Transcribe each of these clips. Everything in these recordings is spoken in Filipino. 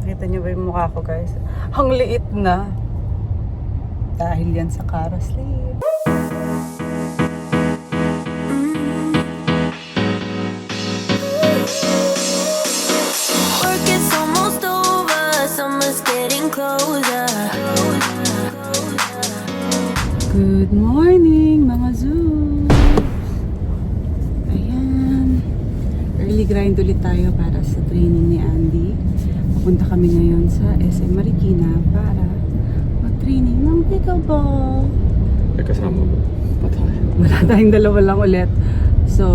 Nakita niyo ba yung mukha ko, guys? Ang liit na. Dahil yan sa Cara Slim. Work is almost over, summer's getting closer. Good morning, mga Zoo! Ayan. Early grind ulit tayo para sa training ni Andy. Pupunta kami ngayon sa SM Marikina para mag-training ng pickleball. May kasama ba? Patay. Wala tayong dalawa lang ulit. So,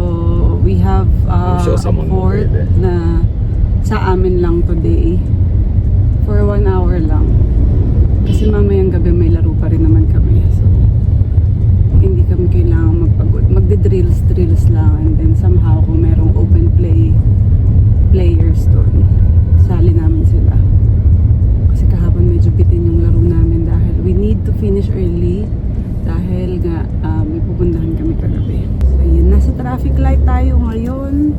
we have I'm sure a someone will court be there. na sa amin lang today. For 1 hour lang. Kasi mamayang gabi may laro pa rin naman kami. So, hindi kami kailangan magpagod. Magde-drills lang. And then somehow kung merong open play players doon, sali namin sila. Kasi kahapon medyo bitin yung laro namin dahil we need to finish early dahil nga may pupuntahan kami kagabi. So yun, nasa traffic light tayo ngayon.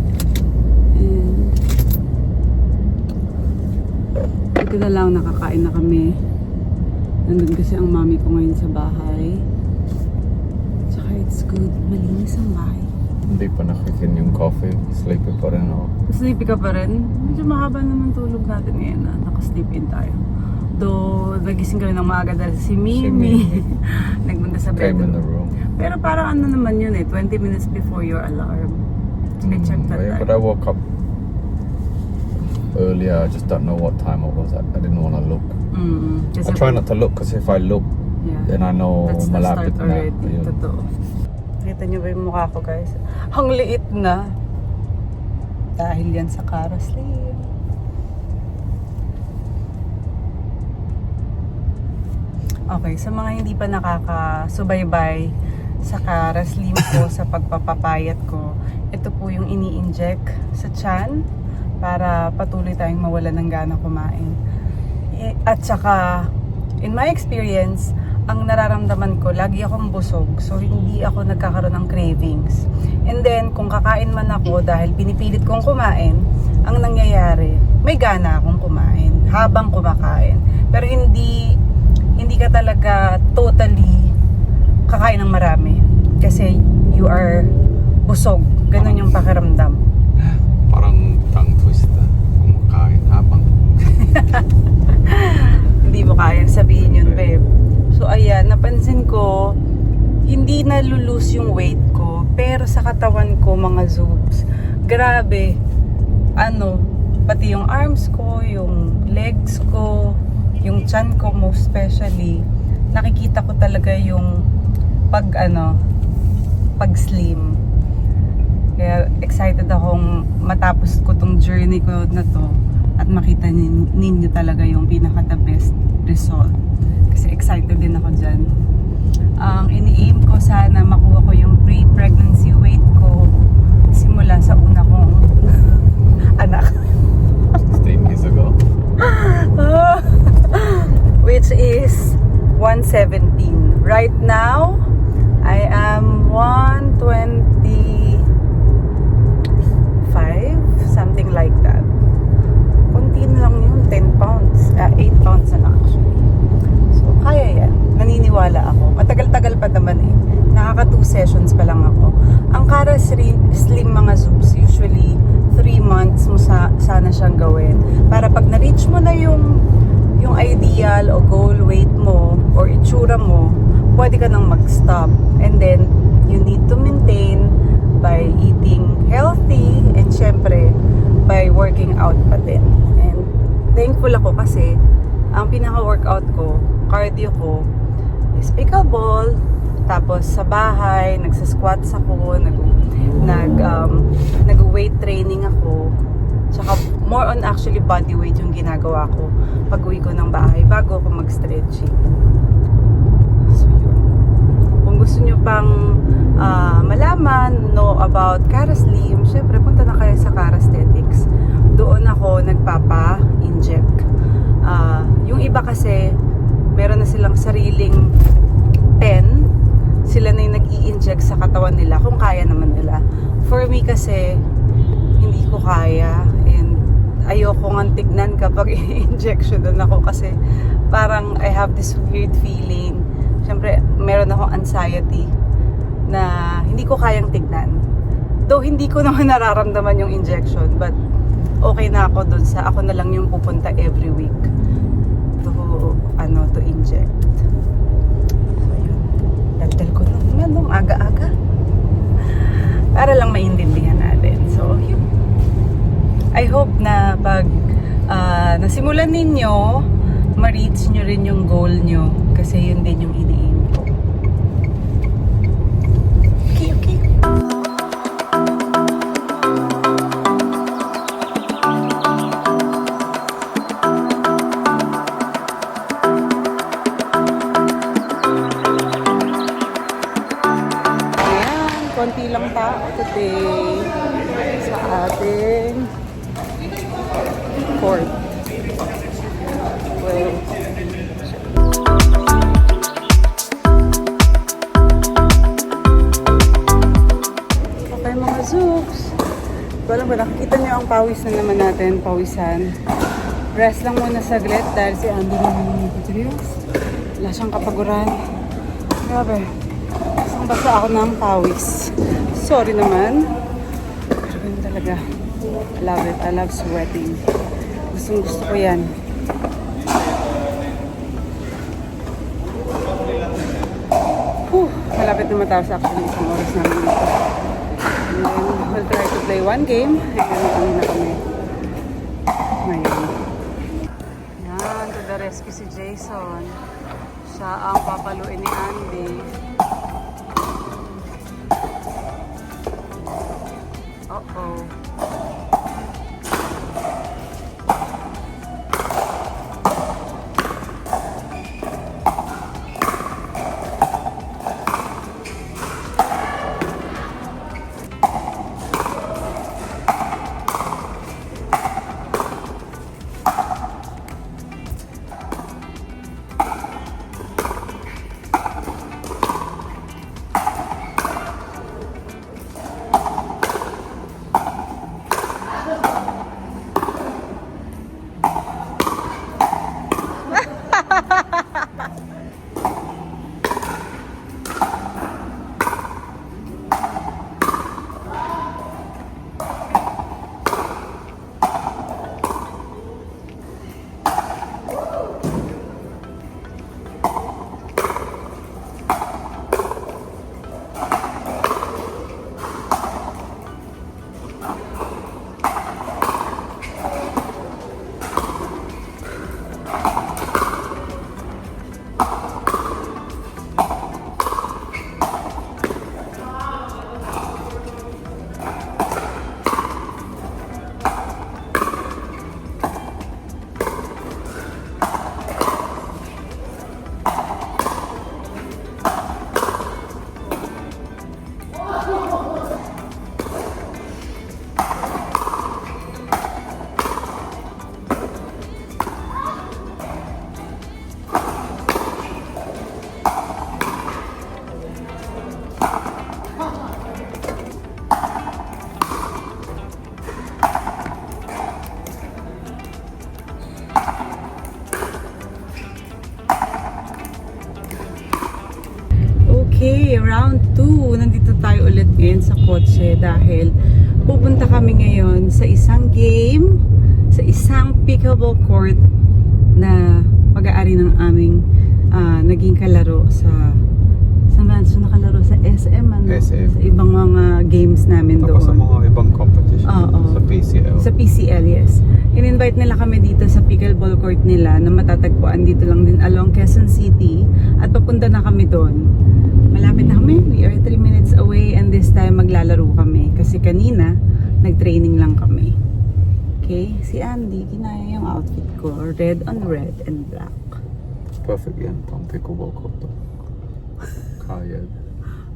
And ito na lang, nakakain na kami. Nandun kasi ang mami ko ngayon sa bahay. Tsaka it's good, malinis ang bahay. Hindi pa nakikin yung coffee. Sleepy pa rin ako. Sleepy ka pa rin? Medyo mahaba naman tulog natin ngayon na naka-sleep in tayo. Though, nagising kami ng maaga dahil si Mimi. Nagpunta sa Came in the bedroom. room. Pero parang ano naman yun 20 minutes before your alarm. I checked that Yeah, time. but I woke up earlier. I just don't know what time it was. I didn't want to look. Kasi I try not to look because if I look, yeah, then I know that's the start malapit na. already. Ayun. Totoo. Nakita niyo ba yung mukha ko, guys? Ang liit na. Dahil yan sa Cara Slim. Okay, sa mga hindi pa nakakasubaybay sa Cara Slim ko, sa pagpapapayat ko, ito po yung ini-inject sa tiyan para patuloy tayong mawala ng gana kumain. At saka, in my experience, ang nararamdaman ko, lagi akong busog. So, hindi ako nagkakaroon ng cravings. And then, kung kakain man ako dahil pinipilit kong kumain, ang nangyayari, may gana akong kumain habang kumakain. Pero hindi ka talaga totally kakain ng marami. Kasi you are busog. Ganun yung pakiramdam. Parang tongue twister. Kumakain habang. Hindi mo kayang sabihin yun, babe. So, ayan, napansin ko, hindi nalulose yung weight ko. Pero sa katawan ko, mga zoobs, grabe, pati yung arms ko, yung legs ko, yung chan ko most especially, nakikita ko talaga yung pag slim. Kaya excited akong matapos ko tong journey ko na to at makita ninyo talaga yung pinaka the best result. Kasi excited din ako dyan. Ang ini-aim ko sana makuha ko yung pre-pregnancy weight ko simula sa una kong anak. 16 years ago. Which is 117. Right now, I am 125, something like that. Kunti na lang yun, 10 pounds. 8 pounds na lang actually. So, kaya yan. Naniniwala ako. Matagal-tagal pa naman eh. Nakaka 2 sessions pa lang ako. Ang Cara Slim mga zoobs, usually 3 months mo sana siyang gawin. Para pag na-reach mo na yung ideal o goal weight mo or itsura mo, pwede ka nang mag-stop. And then, you need to maintain by eating healthy and syempre, by working out pa din. And thankful ako kasi ang pinaka-workout ko, cardio ko, is pickleball. Tapos sa bahay, nagsa-squats ako, nag-weight training ako. Tsaka more on actually body weight yung ginagawa ko pag uwi ko ng bahay bago ako mag-stretching. So yun. Kung gusto nyo pang malaman, know about Cara Slim, syempre punta na kayo sa Cara Aesthetics. Doon ako nagpapa-inject. Yung iba kasi meron na silang sariling pen. Sila na yung nag-i-inject sa katawan nila kung kaya naman nila. For me kasi hindi ko kaya, and ayoko nga tignan kapag i-injection doon ako kasi parang I have this weird feeling. Siyempre, meron akong anxiety na hindi ko kayang tignan. Though hindi ko naman nararamdaman yung injection, but okay na ako doon sa ako na lang yung pupunta every week to inject. So yun, daldal ko nung aga-aga para lang maintindihan natin. So yun, I hope na pag nasimulan ninyo, ma-reach nyo rin yung goal nyo kasi yun din yung ini-aim ko. Okay. Ayan, konti lang tao today sa ating court. Well, okay mga Zooks. Wala ba, nakikita niyo ang pawis na naman natin, pawisan. Rest lang muna saglit dahil si Andy naman yung materials. Wala siyang kapaguran. Grabe. Isang basa ako ng pawis. Sorry naman. Pero ganun talaga. I love it. I love sweating. Gusto ko yan. Malapit na matapos actually isang oras namin dito. And then we'll try to play one game. And na kami. Ngayon. Yan, to the rescue si Jason. Siya ang papaluin ni Andy. Uh-oh. Okay, round 2. Nandito tayo ulit ngayon sa kotse dahil pupunta kami ngayon sa isang game, sa isang pickleball court na pag-aari ng aming naging kalaro sa nakalaro sa SM, SM. sa ibang mga games namin doon. Tapos sa mga ibang competition. Oo. Sa PCL. Sa PCL, yes. In-invite nila kami dito sa pickleball court nila na matatagpuan dito lang din along Quezon City at papunta na kami doon. Malapit na kami. We are 3 minutes away and this time maglalaro kami kasi kanina nag-training lang kami. Okay? Si Andy, kinaya yung outfit ko. Red on red and black. Perfect yan. Pang pickleball ko to. Kaya.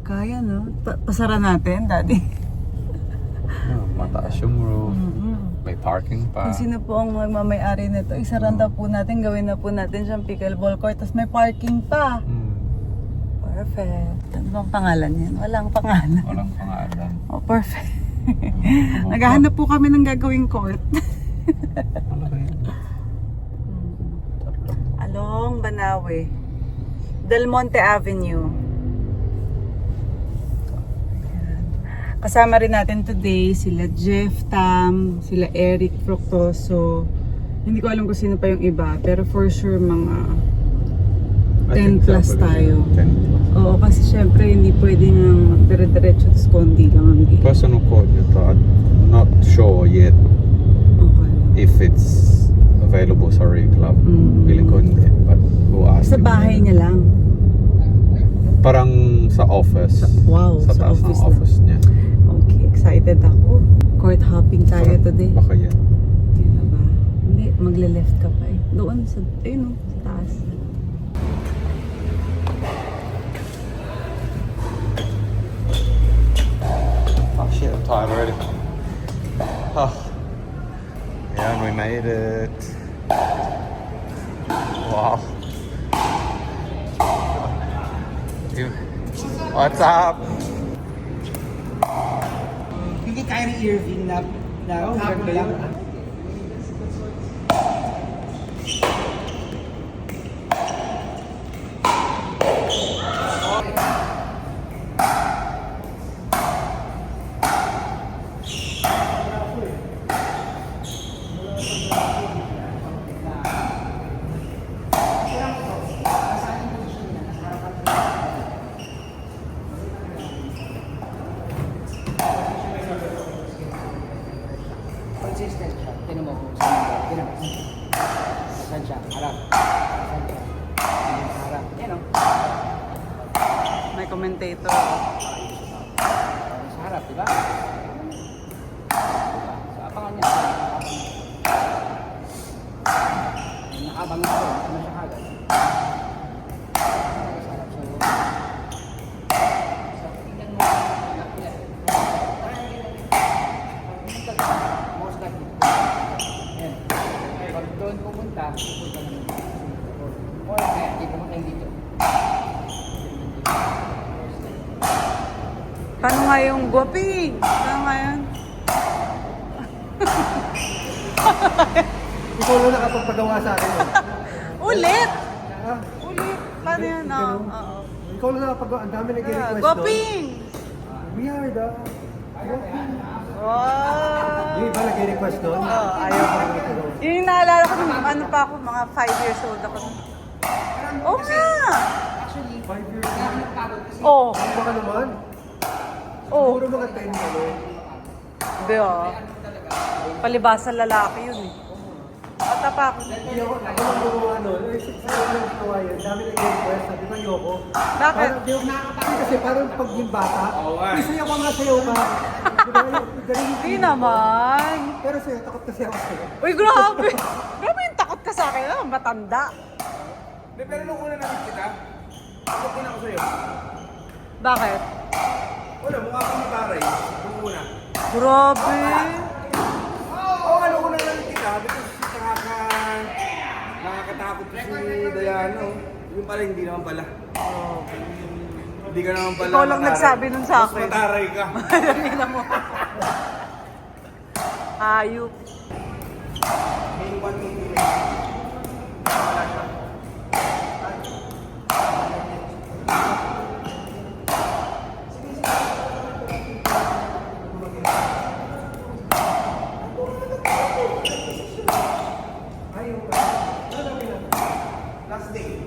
Kaya, no? Pasara natin, Daddy. Mataas yung roof. May parking pa. Kung sino po ang magmamayari nito, isaranda po natin, gawin na po natin siyang pickleball court, tapos may parking pa. Perfect. Ano bang pangalan yan? Walang pangalan. Walang pangalan. Oh, perfect. Naghahanap po kami ng gagawing court. Malaki yun. Along Banawe. Del Monte Avenue. Ayan. Kasama rin natin today sila Jeff Tam, sila Eric Fructoso. Hindi ko alam kung sino pa yung iba, pero for sure mga I 10 think plus sabi ko, tayo. 10 plus. Oo, kasi syempre hindi pwedeng dire-diretso sa kondi lang ang gate. Person who called you, I'm not sure yet Okay. if it's available sa Ray Club. Mm. Feeling ko hindi. But who asked Sa me? bahay niya lang. Parang sa office. Wow, sa taas office ng lang. office niya. Okay, excited ako. Court hopping tayo today. Baka yan. Yun na ba? Hindi, magle-left ka pa eh. Doon sa, ayun o, sa taas. Oh shit, I'm tired already. Oh. Yeah, and we made it. Wow. What's up? Hindi kaya ni Irving na hapon lang. Consistent siya. Tinan mo kung saan siya. Tinan mo. Saan siya? Harap. Saan siya? Harap. Yan o. May commentator. Sa harap, di ba? Sa abangan niya. Nakabang ako. Ano siya kagad? Sa harap siya. So, tingnan mo. Most likely. Ayan. Pag doon pupunta naman. Or kaya, hindi pumunta dito. Paano nga yung guwaping? Paano nga yun? Ikaw lang nakapagpagawa sa akin. Ulit! Ha? Ulit! Paano yun? Oo. Oo. Ikaw lang nakapagawa. Ang dami nag-request doon. Guwaping! Weird ah. Wow! Yung iba nag-request doon? Oo, ayaw ko. Yun yung naalala ko nung ano pa ako, mga 5 years old ako. Oo nga! 5 years na. Oo. Baka naman. Oo. Puro mga 10 ano. Hindi ah. Palibasa lalaki yun eh. Bata pa ako. Hindi ako gumawa nun. Eh, sa'yo lang ginawa yun. Dami nag-request. Sabi ko, ayoko. Bakit? Parang, di ako nakakatawa kasi parang pag yung bata, sayaw ka nga sayaw ka. Diba? Galing yung Hindi feeling ko. naman. Pero sa'yo, takot kasi ako sa'yo. Uy, grabe! Grabe yung takot ka sa akin. Ah, matanda. Hindi, pero nung una nakita kita, takot din ako sa'yo. Bakit? Wala, mukha kang mataray. Nung una. Grabe. Oo, ano una nakita kita, because nakakatakot ko si Dayano. Yung pala, hindi naman pala. Hindi ka naman pala Ikaw lang mataray. nagsabi nun sa akin. Mas mataray ka. Tingnan mo. Hayop. May 1 minute. Last day.